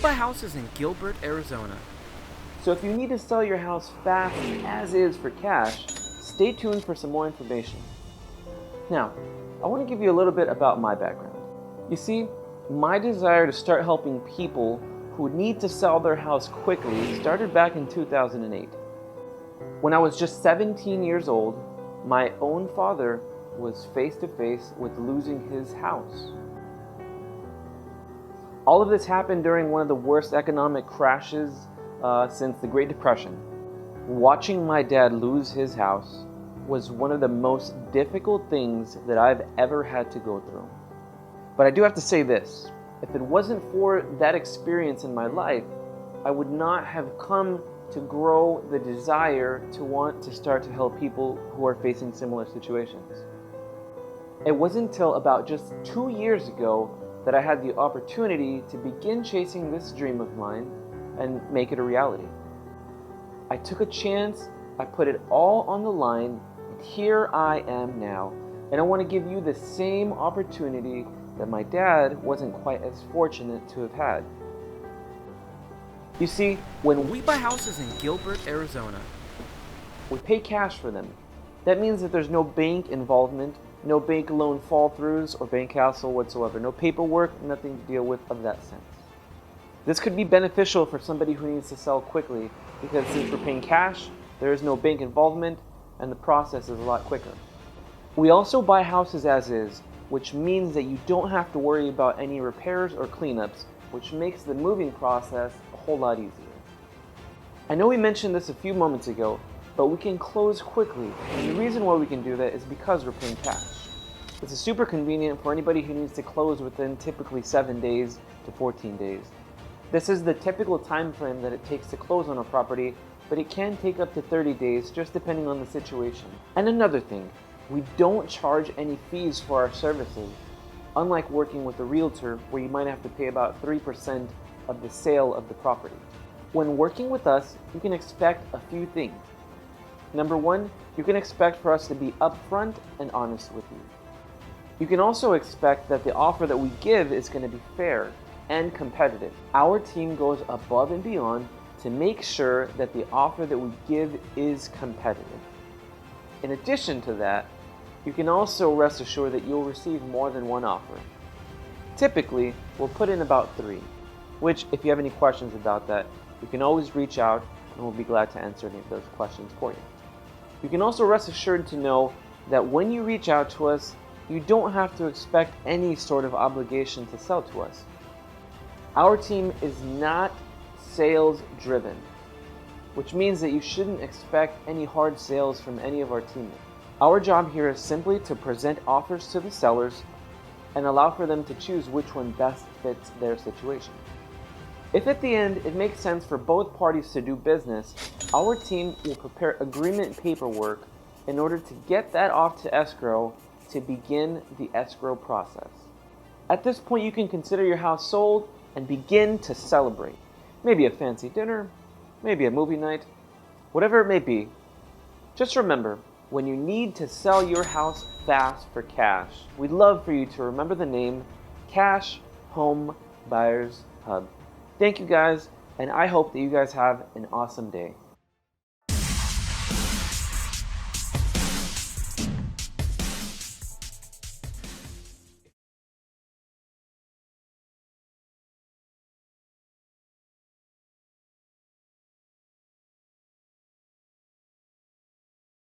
buy houses in Gilbert, Arizona. So if you need to sell your house fast as is for cash, stay tuned for some more information. Now, I want to give you a little bit about my background. You see, my desire to start helping people who need to sell their house quickly started back in 2008. When I was just 17 years old, my own father was face to face with losing his house. All of this happened during one of the worst economic crashes since the Great Depression. Watching my dad lose his house was one of the most difficult things that I've ever had to go through. But I do have to say this, if it wasn't for that experience in my life, I would not have come to grow the desire to want to start to help people who are facing similar situations. It wasn't until about just 2 years ago that I had the opportunity to begin chasing this dream of mine and make it a reality. I took a chance, I put it all on the line, and here I am now. And I want to give you the same opportunity that my dad wasn't quite as fortunate to have had. You see, when We buy houses in Gilbert, Arizona. we pay cash for them, that means that there's no bank involvement, no bank loan fall-throughs or bank hassle whatsoever, no paperwork, nothing to deal with of that sense. This could be beneficial for somebody who needs to sell quickly because since we're paying cash, there is no bank involvement and the process is a lot quicker. We also buy houses as is, which means that you don't have to worry about any repairs or cleanups, which makes the moving process a whole lot easier. I know we mentioned this a few moments ago, but we can close quickly, and the reason why we can do that is because we're paying cash. This is super convenient for anybody who needs to close within typically 7 days to 14 days. This is the typical time frame that it takes to close on a property, but it can take up to 30 days just depending on the situation. And another thing, we don't charge any fees for our services, unlike working with a realtor where you might have to pay about 3% of the sale of the property. When working with us, you can expect a few things. Number one, you can expect for us to be upfront and honest with you. You can also expect that the offer that we give is going to be fair and competitive. Our team goes above and beyond to make sure that the offer that we give is competitive. In addition to that, you can also rest assured that you'll receive more than one offer. Typically, we'll put in about 3, which if you have any questions about that, you can always reach out and we'll be glad to answer any of those questions for you. You can also rest assured to know that when you reach out to us, you don't have to expect any sort of obligation to sell to us. Our team is not sales driven, which means that you shouldn't expect any hard sales from any of our teammates. Our job here is simply to present offers to the sellers and allow for them to choose which one best fits their situation. If at the end it makes sense for both parties to do business, our team will prepare agreement paperwork in order to get that off to escrow to begin the escrow process. At this point, you can consider your house sold and begin to celebrate. Maybe a fancy dinner, maybe a movie night, whatever it may be. Just remember, when you need to sell your house fast for cash, we'd love for you to remember the name Cash Home Buyers Hub. Thank you guys, and I hope that you guys have an awesome day.